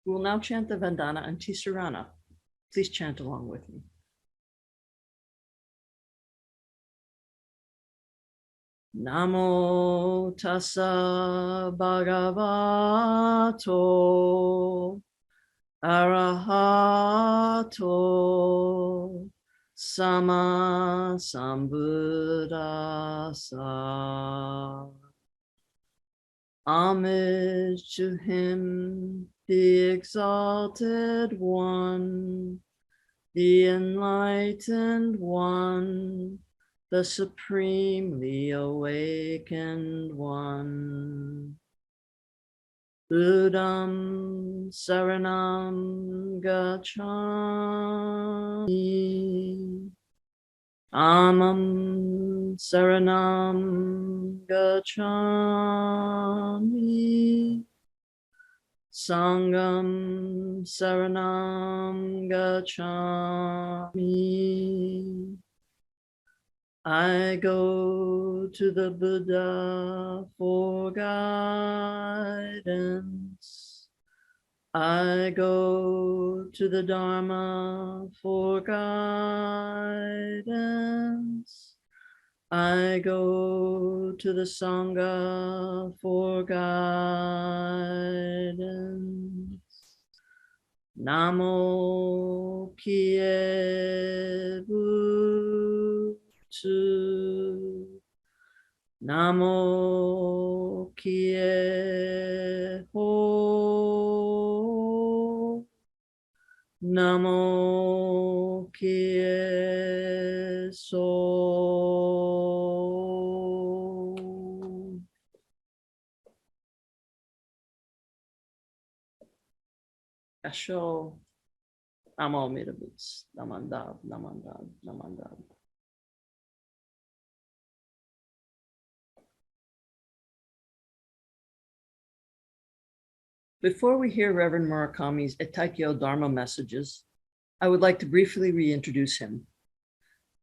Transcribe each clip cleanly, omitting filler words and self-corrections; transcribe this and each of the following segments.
We will now chant the Vandana and Tisarana. Please chant along with me. Namo tassa bhagavato arahato sama sambuddhassa. Homage to him, the exalted one, the enlightened one, the supremely awakened one. Buddham saranam gacchami. Amam saranam gacchami. Sangam saranam gacchami. I go to the Buddha for guidance. I go to the Dharma for guidance. I go to the Sangha for guidance. Namo Kye Butsu. Namo Kye Ho. Namo Kye So. Asho. Namo Mirabits. Namandab, Namandab, Namandab. Before we hear Reverend Murakami's Eitaikyo Dharma messages, I would like to briefly reintroduce him.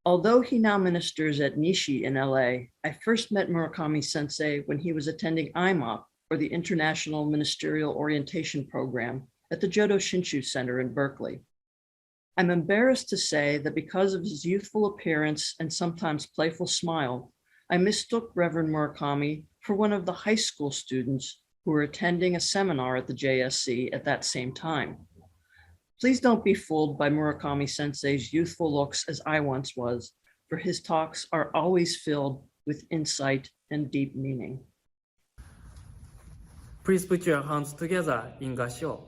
Although he now ministers at Nishi in LA, I first met Murakami Sensei when he was attending IMOP, or the International Ministerial Orientation Program, at the Jodo Shinshu Center in Berkeley. I'm embarrassed to say that because of his youthful appearance and sometimes playful smile, I mistook Reverend Murakami for one of the high school students who were attending a seminar at the JSC at that same time. Please don't be fooled by Murakami Sensei's youthful looks as I once was, for his talks are always filled with insight and deep meaning. Please put your hands together in Gassho.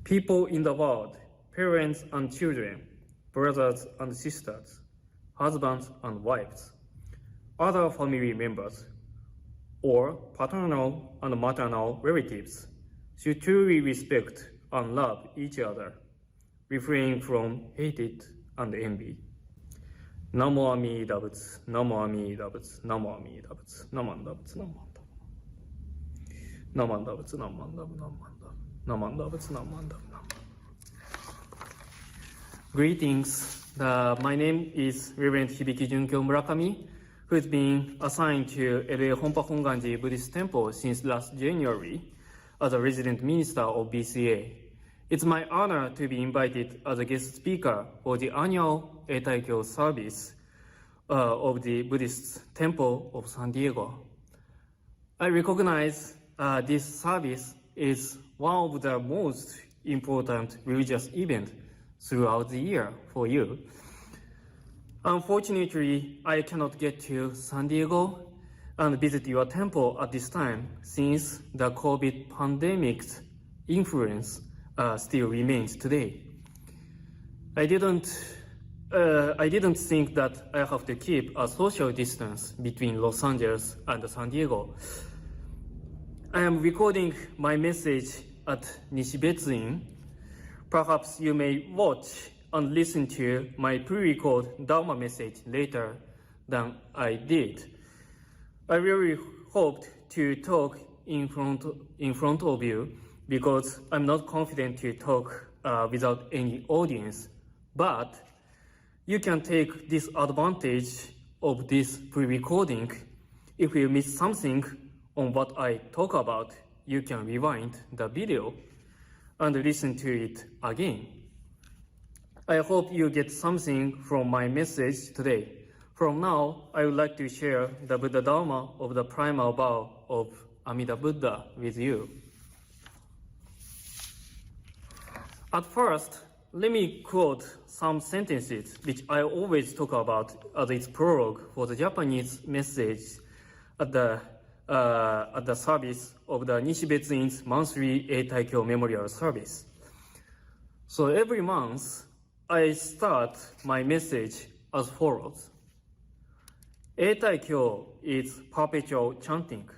People in the world, parents and children, brothers and sisters, husbands and wives, other family members, or paternal and maternal relatives should truly respect and love each other, refrain from hatred and envy. Namo Amida Butsu, Namo Amida Butsu, Namo Amida Butsu, Namanda Butsu, Namanda. Namanda Butsu, Namanda, Namanda. Namanda Butsu, Namanda, Namanda. Greetings. My name is Reverend Hibiki Junkyo Murakami, who has been assigned to LA Honpa Honganji Buddhist Temple since last January as a resident minister of BCA. It's my honor to be invited as a guest speaker for the annual Eitaikyo service of the Buddhist Temple of San Diego. I recognize this service is one of the most important religious events throughout the year for you. Unfortunately, I cannot get to San Diego and visit your temple at this time since the COVID pandemic's influence still remains today. I didn't think that I have to keep a social distance between Los Angeles and San Diego. I am recording my message at Nishibetsu-in. Perhaps you may watch and listen to my pre-record Dharma message later than I did. I really hoped to talk in front of you because I'm not confident to talk without any audience, but you can take this advantage of this pre-recording if you miss something on what I talk about you can rewind the video and listen to it again. I hope you get something from my message today. From now, I would like to share the Buddha Dharma of the primal vow of Amida Buddha with you. At first, let me quote some sentences which I always talk about as its prologue for the Japanese message at the service of the Nishibetsu-in's monthly Eitaikyo Memorial Service. So every month, I start my message as follows. Eitaikyo is perpetual chanting.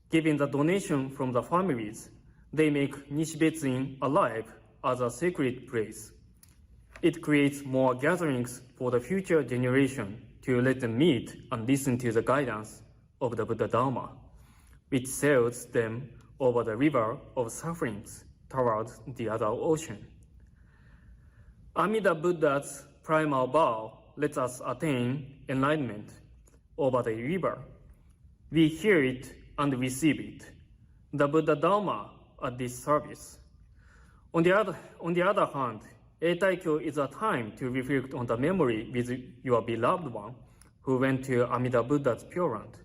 Given the donation from the families, they make Nishibetsu-in alive as a sacred place. It creates more gatherings for the future generation to let them meet and listen to the guidance of the Buddha Dharma, which sails them over the river of sufferings towards the other ocean. Amida Buddha's primal vow lets us attain enlightenment over the river. We hear it and receive it, the Buddha Dharma at this service. On the other hand, Eitaikyo is a time to reflect on the memory with your beloved one who went to Amida Buddha's Pure Land.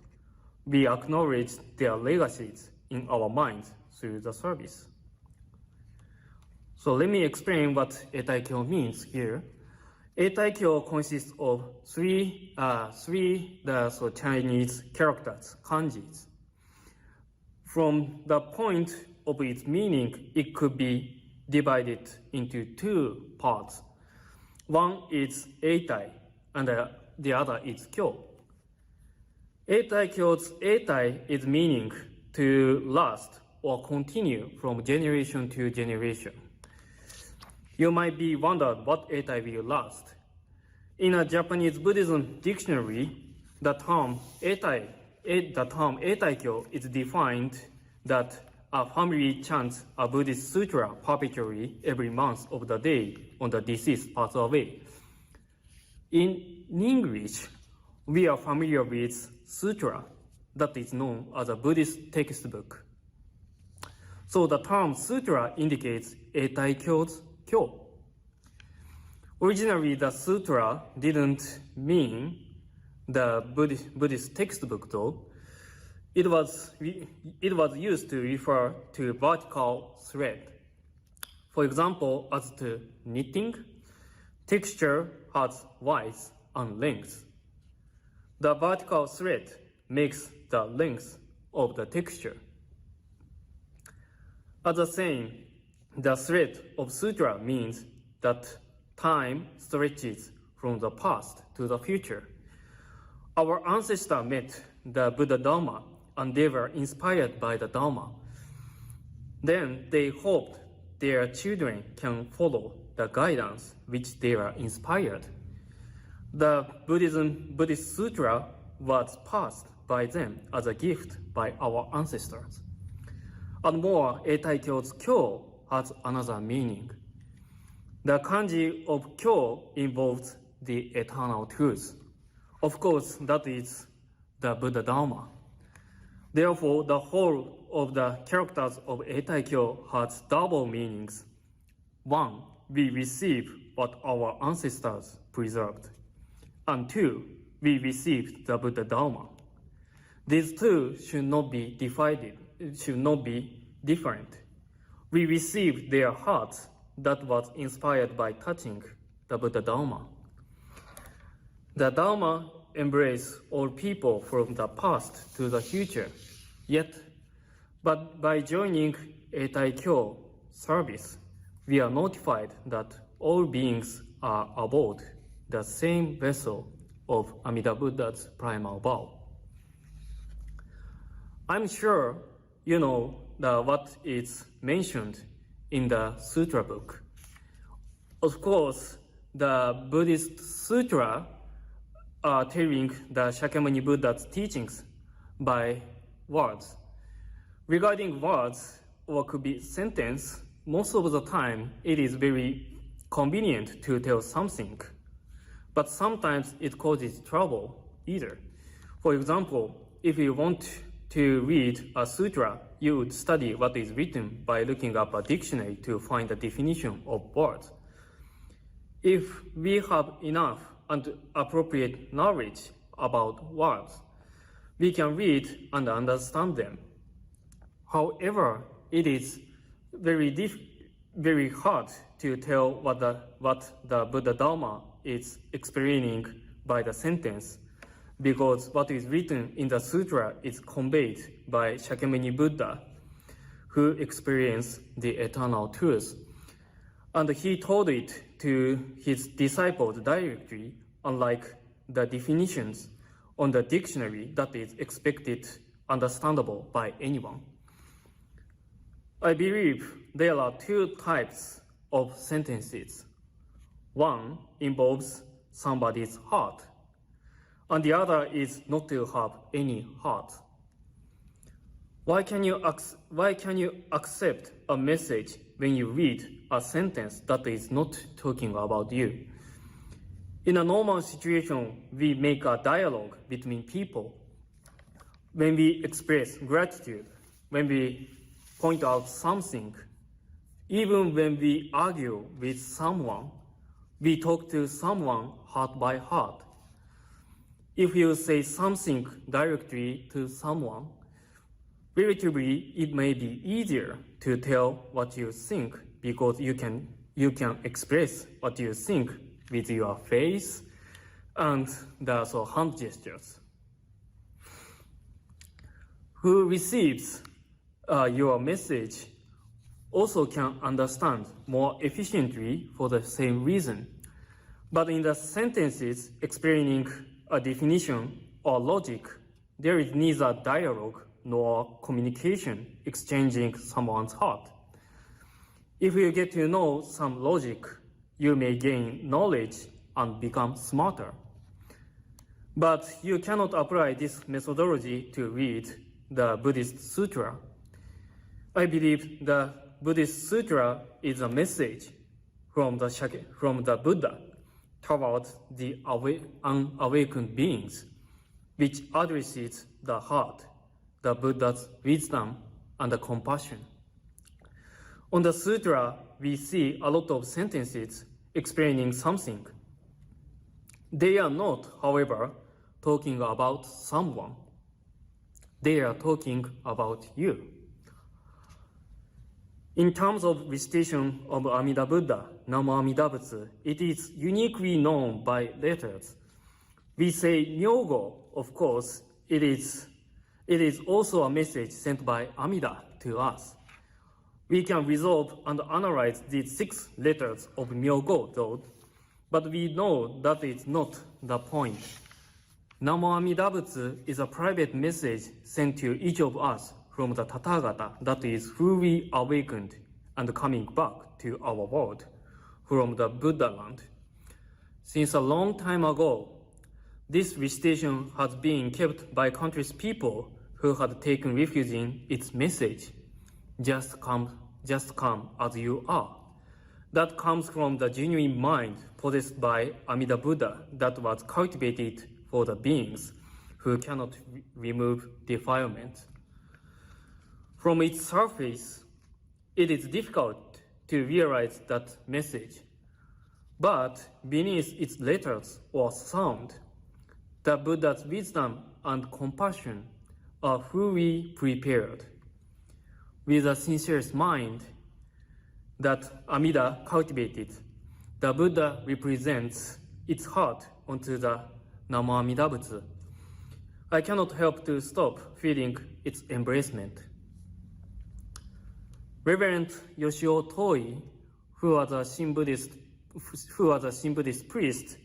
We acknowledge their legacies in our minds through the service. So let me explain what Eitaikyo means here. Eitaikyo consists of three Chinese characters, kanjis. From the point of its meaning, it could be divided into two parts. One is Eitai, and the other is Kyo. Eitaikyo's Eitai is meaning to last or continue from generation to generation. You might be wondered what Eitai will last. In a Japanese Buddhism dictionary, the term Eitaikyo is defined that a family chants a Buddhist sutra perpetually every month of the day when the deceased passes away. In English, we are familiar with sutra that is known as a Buddhist textbook. So the term sutra indicates Eitaikyo's Kyo. Originally, the sutra didn't mean the Buddhist textbook though. It was used to refer to vertical thread. For example, as to knitting, texture has width and length. The vertical thread makes the length of the texture. As the same, the thread of sutra means that time stretches from the past to the future. Our ancestors met the Buddha Dharma and they were inspired by the Dharma. Then they hoped their children can follow the guidance which they were inspired. The Buddhist sutra was passed by them as a gift by our ancestors. And more, Eitaikyo's Kyo has another meaning. The kanji of Kyo involves the eternal truth. Of course, that is the Buddha Dharma. Therefore, the whole of the characters of Eitaikyo has double meanings. One, we receive what our ancestors preserved. And two, we received the Buddha Dharma. These two should not be divided, should not be different. We received their hearts that was inspired by touching the Buddha Dharma. The Dharma embraces all people from the past to the future. But by joining Eitaikyo service, we are notified that all beings are aboard the same vessel of Amida Buddha's primal vow. I'm sure you know what is mentioned in the sutra book. Of course, the Buddhist sutra are telling the Shakyamuni Buddha's teachings by words. Regarding words, or could be sentence, most of the time it is very convenient to tell something, but sometimes it causes trouble either. For example, if you want to read a sutra, you would study what is written by looking up a dictionary to find the definition of words. If we have enough and appropriate knowledge about words, we can read and understand them. However, it is very hard to tell what the Buddha Dharma is explaining by the sentence, because what is written in the sutra is conveyed by Shakyamuni Buddha, who experienced the eternal truth. And he told it to his disciples directly, unlike the definitions on the dictionary that is expected understandable by anyone. I believe there are two types of sentences. One involves somebody's heart, and the other is not to have any heart. Why can you accept a message when you read a sentence that is not talking about you? In a normal situation, we make a dialogue between people. When we express gratitude, when we point out something, even when we argue with someone, we talk to someone heart by heart. If you say something directly to someone, relatively it may be easier to tell what you think, because you can express what you think with your face and also hand gestures. Who receives your message also can understand more efficiently for the same reason. But in the sentences explaining a definition or logic, there is neither dialogue nor communication exchanging someone's heart. If you get to know some logic, you may gain knowledge and become smarter. But you cannot apply this methodology to read the Buddhist sutra. I believe the Buddhist sutra is a message from the Buddha towards the unawakened beings, which addresses the heart, the Buddha's wisdom and the compassion. On the sutra, we see a lot of sentences explaining something. They are not, however, talking about someone. They are talking about you. In terms of recitation of Amida Buddha, Namo Amida Butsu, it is uniquely known by letters. We say Myogo, of course, it is also a message sent by Amida to us. We can resolve and analyze these 6 letters of Myogo, though, but we know that is not the point. Namo Amida Butsu is a private message sent to each of us from the Tathagata that is fully awakened and coming back to our world from the Buddha land. Since a long time ago, this recitation has been kept by countless people who had taken refuge in its message. Just come as you are. That comes from the genuine mind possessed by Amida Buddha that was cultivated for the beings who cannot remove defilement. From its surface, it is difficult to realize that message. But beneath its letters or sound, the Buddha's wisdom and compassion are fully prepared. With a sincere mind that Amida cultivated, the Buddha represents its heart onto the Namo Amida Butsu. I cannot help to stop feeling its embracement. Reverend Yoshio Toi, who was a Shin Buddhist priest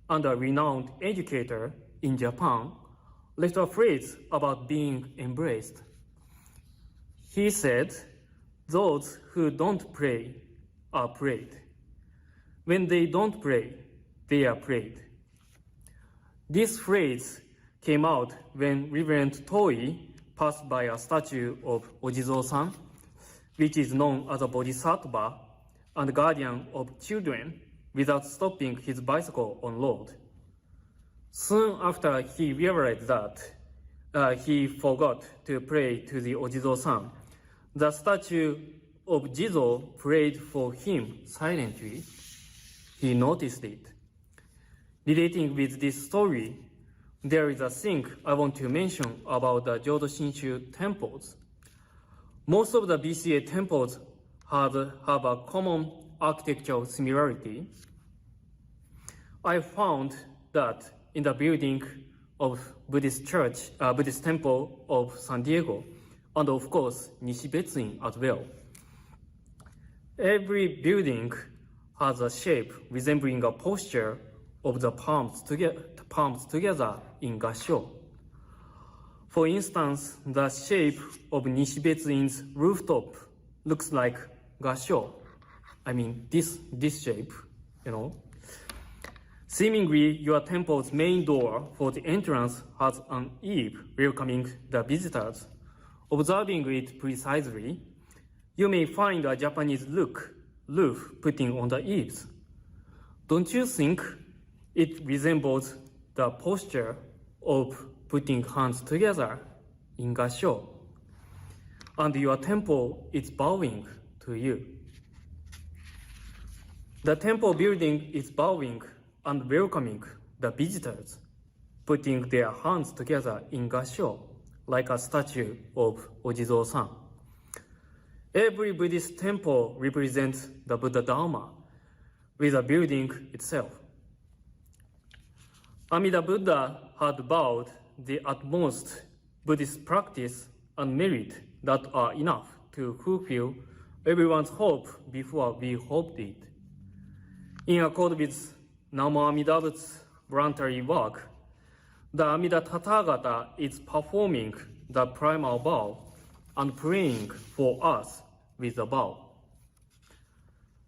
and a renowned educator in Japan, left a phrase about being embraced. He said, "Those who don't pray are prayed. When they don't pray, they are prayed." This phrase came out when Reverend Toi passed by a statue of Ojizo-san, which is known as a bodhisattva and guardian of children, without stopping his bicycle on road. Soon after he realized that he forgot to pray to the Ojizo-san. The statue of Jizo prayed for him silently. He noticed it. Relating with this story, there is a thing I want to mention about the Jodo Shinshu temples. Most of the BCA temples have a common architectural similarity. I found that in the building of Buddhist temple of San Diego, and of course, Nishibetsuin as well. Every building has a shape resembling a posture of the palms together in Gassho. For instance, the shape of Nishibetsuin's rooftop looks like Gassho. I mean, this shape, you know. Seemingly, your temple's main door for the entrance has an eave welcoming the visitors. Observing it precisely, you may find a Japanese roof putting on the eaves. Don't you think it resembles the posture of putting hands together in Gassho? And your temple is bowing to you. The temple building is bowing and welcoming the visitors, putting their hands together in Gassho, like a statue of Ojizo-san. Every Buddhist temple represents the Buddha Dharma with the building itself. Amida Buddha had vowed the utmost Buddhist practice and merit that are enough to fulfill everyone's hope before we hoped it. In accord with Namo Amida Butsu's voluntary work, the Amida Tathagata is performing the primal vow and praying for us with the vow.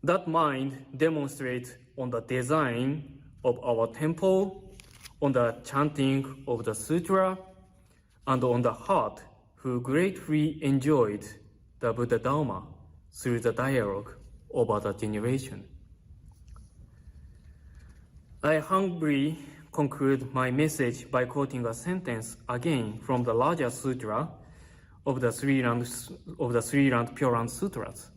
That mind demonstrates on the design of our temple, on the chanting of the sutra, and on the heart who greatly enjoyed the Buddha Dharma through the dialogue over the generation. I humbly conclude my message by quoting a sentence again from the larger sutra of the Sri Land Pure Land Sutras.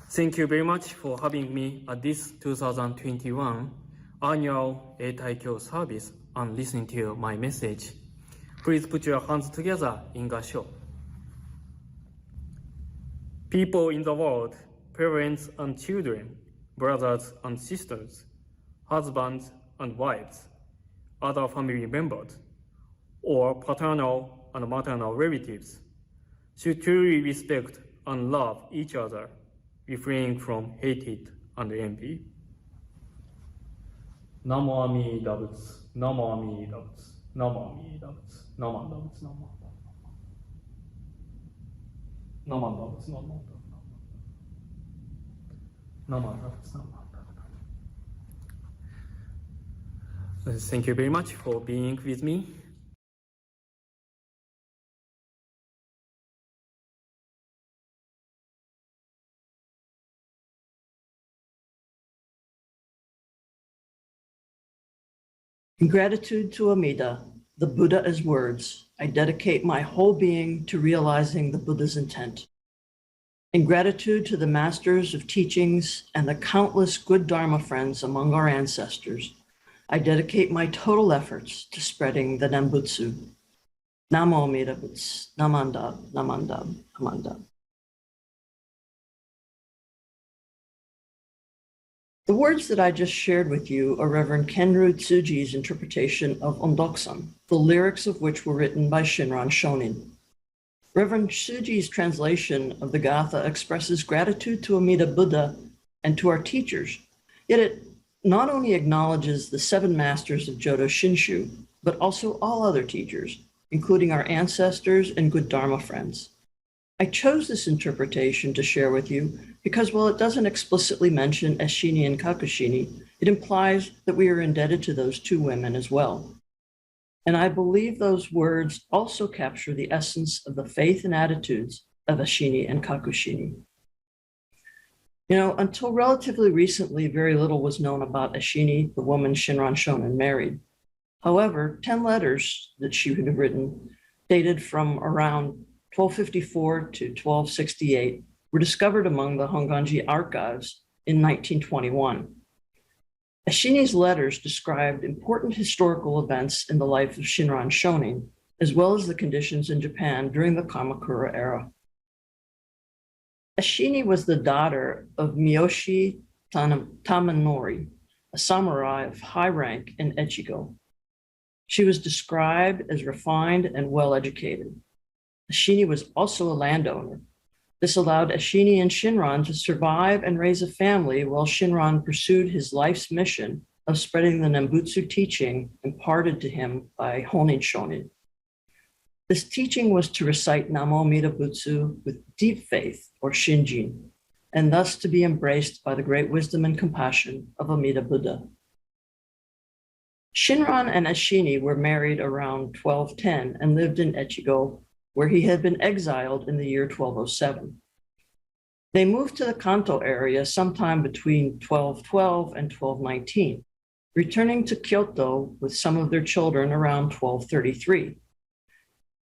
Thank you very much for having me at this 2021 annual Eitaikyo service and listening to my message. Please put your hands together in Gassho. People in the world, parents and children, brothers and sisters, husbands and wives, other family members, or paternal and maternal relatives should truly respect and love each other, refraining from hatred and envy. Namo Amida Butsu, Namo Amida Butsu, Namo Amida Butsu, Namo Amida Butsu, Namo Amida Butsu, Namo Amida Butsu. Thank you very much for being with me. In gratitude to Amida, the Buddha as words, I dedicate my whole being to realizing the Buddha's intent. In gratitude to the masters of teachings and the countless good Dharma friends among our ancestors, I dedicate my total efforts to spreading the Nembutsu. Namo Amida Butsu, Namandab, Namandab, Namandab. The words that I just shared with you are Reverend Kenru Tsuji's interpretation of Ondoksan, the lyrics of which were written by Shinran Shonin. Reverend Tsuji's translation of the Gatha expresses gratitude to Amida Buddha and to our teachers, yet it not only acknowledges the 7 masters of Jodo Shinshu, but also all other teachers, including our ancestors and good Dharma friends. I chose this interpretation to share with you because while it doesn't explicitly mention Eshinni and Kakushini, it implies that we are indebted to those 2 women as well. And I believe those words also capture the essence of the faith and attitudes of Eshinni and Kakushini. You know, until relatively recently, very little was known about Eshinni, the woman Shinran Shonin married. However, 10 letters that she had written, dated from around 1254 to 1268, were discovered among the Honganji archives in 1921. Eshinni's letters described important historical events in the life of Shinran Shonin, as well as the conditions in Japan during the Kamakura era. Eshinni was the daughter of Miyoshi Tamanori, a samurai of high rank in Echigo. She was described as refined and well-educated. Eshinni was also a landowner. This allowed Eshinni and Shinran to survive and raise a family while Shinran pursued his life's mission of spreading the Nembutsu teaching imparted to him by Honin Shonin. This teaching was to recite Namo Amida Butsu with deep faith, or Shinjin, and thus to be embraced by the great wisdom and compassion of Amida Buddha. Shinran and Eshinni were married around 1210 and lived in Echigo, where he had been exiled in the year 1207. They moved to the Kanto area sometime between 1212 and 1219, returning to Kyoto with some of their children around 1233.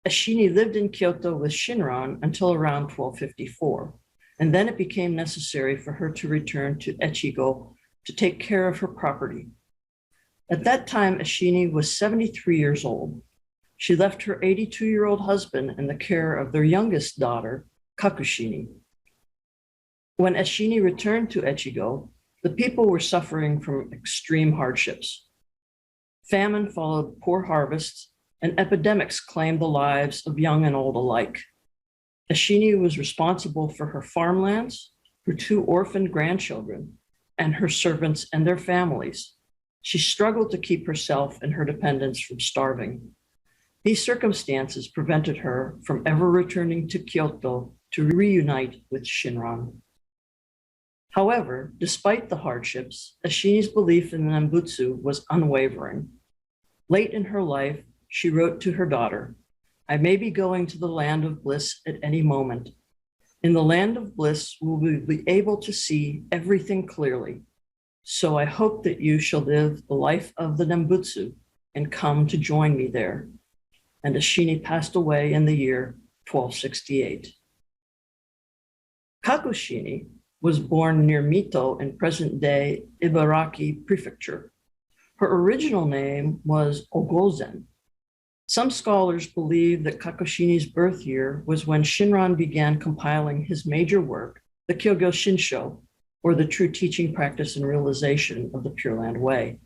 Eshinni lived in Kyoto with Shinran until around 1254, and then it became necessary for her to return to Echigo to take care of her property. At that time, Eshinni was 73 years old. She left her 82-year-old husband in the care of their youngest daughter, Kakushini. When Eshinni returned to Echigo, the people were suffering from extreme hardships. Famine followed poor harvests, and epidemics claimed the lives of young and old alike. Eshinni was responsible for her farmlands, her 2 orphaned grandchildren, and her servants and their families. She struggled to keep herself and her dependents from starving. These circumstances prevented her from ever returning to Kyoto to reunite with Shinran. However, despite the hardships, Eshinni's belief in the Nembutsu was unwavering. Late in her life, she wrote to her daughter, "I may be going to the land of bliss at any moment. In the land of bliss, we will be able to see everything clearly. So I hope that you shall live the life of the Nembutsu and come to join me there." And Eshinni passed away in the year 1268. Kakushini was born near Mito in present-day Ibaraki Prefecture. Her original name was Ogozen. Some scholars believe that Kakushini's birth year was when Shinran began compiling his major work, the Kyogyo Shinsho, or the true teaching, practice, and realization of the Pure Land Way.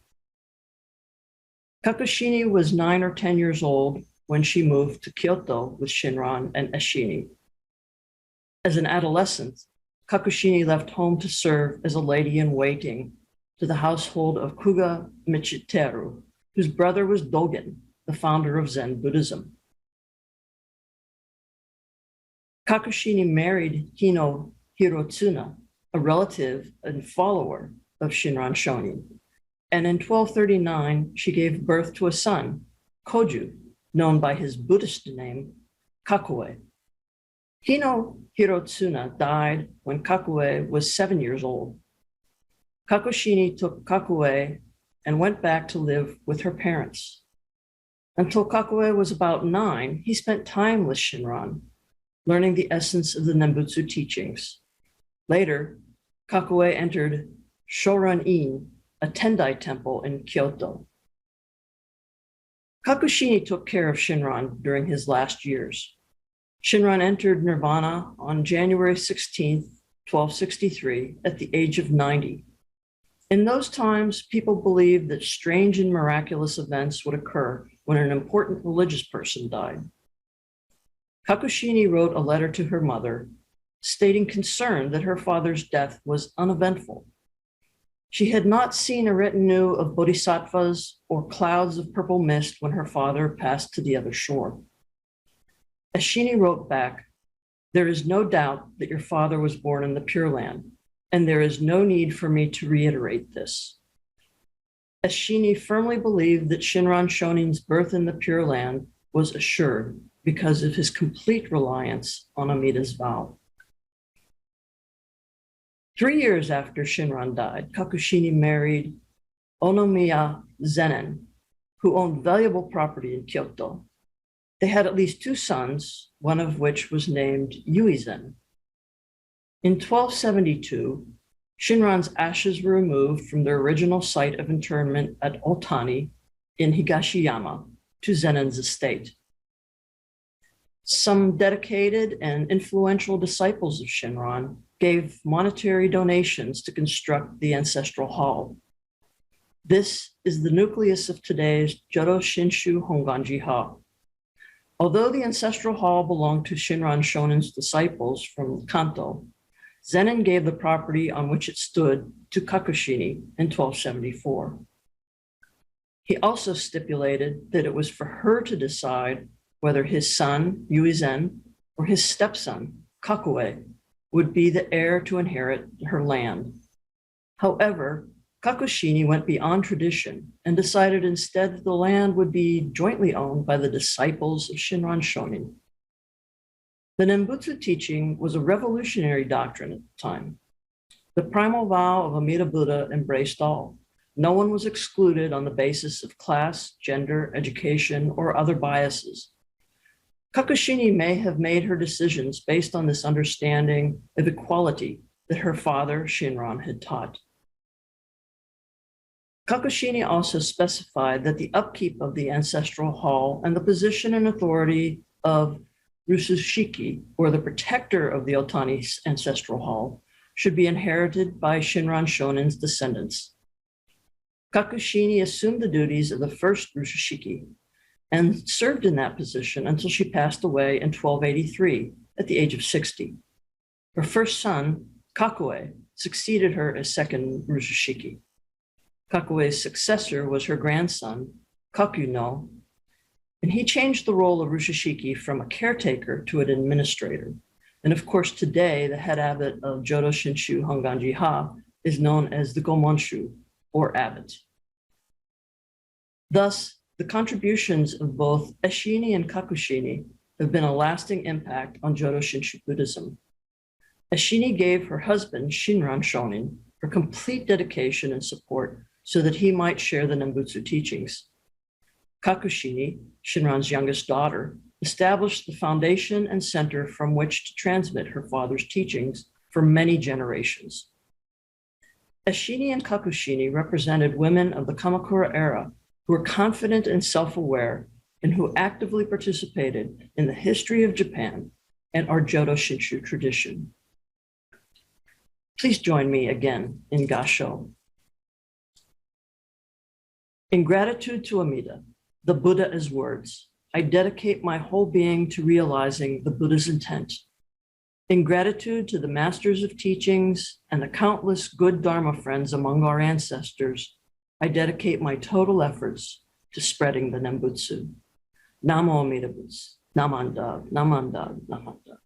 Kakushini was 9 or 10 years old when she moved to Kyoto with Shinran and Eshinni. As an adolescent, Kakushini left home to serve as a lady-in-waiting to the household of Kuga Michiteru, whose brother was Dogen, the founder of Zen Buddhism. Kakushini married Hino Hirotsuna, a relative and follower of Shinran Shonin, and in 1239, she gave birth to a son, Koju, known by his Buddhist name, Kakue. Hino Hirotsuna died when Kakue was 7 years old. Kakushini took Kakue and went back to live with her parents. Until Kakue was about 9, he spent time with Shinran, learning the essence of the Nembutsu teachings. Later, Kakue entered Shoran-in, a Tendai temple in Kyoto. Kakushini took care of Shinran during his last years. Shinran entered Nirvana on January 16, 1263, at the age of 90. In those times, people believed that strange and miraculous events would occur when an important religious person died. Kakushini wrote a letter to her mother, stating concern that her father's death was uneventful. She had not seen a retinue of bodhisattvas or clouds of purple mist when her father passed to the other shore. Eshinni wrote back, "There is no doubt that your father was born in the Pure Land, and there is no need for me to reiterate this." Eshinni firmly believed that Shinran Shonin's birth in the Pure Land was assured because of his complete reliance on Amida's vow. 3 years after Shinran died, Kakushini married Onomiya Zenin, who owned valuable property in Kyoto. They had at least two sons, one of which was named Yuizen. In 1272, Shinran's ashes were removed from their original site of interment at Otani in Higashiyama to Zenen's estate. Some dedicated and influential disciples of Shinran gave monetary donations to construct the ancestral hall. This is the nucleus of today's Jodo Shinshu Honganji-ha. Although the ancestral hall belonged to Shinran Shonin's disciples from Kanto, Zenin gave the property on which it stood to Kakushini in 1274. He also stipulated that it was for her to decide whether his son, Yuizen, or his stepson, Kakue, would be the heir to inherit her land. However, Kakushini went beyond tradition and decided instead that the land would be jointly owned by the disciples of Shinran Shonin. The Nembutsu teaching was a revolutionary doctrine at the time. The primal vow of Amida Buddha embraced all. No one was excluded on the basis of class, gender, education, or other biases. Kakushini may have made her decisions based on this understanding of equality that her father, Shinran, had taught. Kakushini also specified that the upkeep of the ancestral hall and the position and authority of Rusushiki, or the protector of the Otani ancestral hall, should be inherited by Shinran Shonin's descendants. Kakushini assumed the duties of the first Rusushiki and served in that position until she passed away in 1283 at the age of 60. Her first son, Kakue, succeeded her as second Rusushiki. Kakue's successor was her grandson, Kakuno, and he changed the role of Rusushiki from a caretaker to an administrator. And of course, today, the head abbot of Jodo Shinshu Honganji-ha is known as the Gomonshu, or abbot. Thus, the contributions of both Eshinni and Kakushini have been a lasting impact on Jodo Shinshu Buddhism. Eshinni gave her husband, Shinran Shonin, her complete dedication and support so that he might share the Nembutsu teachings. Kakushini, Shinran's youngest daughter, established the foundation and center from which to transmit her father's teachings for many generations. Eshinni and Kakushini represented women of the Kamakura era who were confident and self-aware and who actively participated in the history of Japan and our Jodo Shinshu tradition. Please join me again in Gasho. In gratitude to Amida, the Buddha as words, I dedicate my whole being to realizing the Buddha's intent. In gratitude to the masters of teachings and the countless good Dharma friends among our ancestors, I dedicate my total efforts to spreading the Nembutsu. Namo Amida Butsu. Namanda, Namanda, Namanda.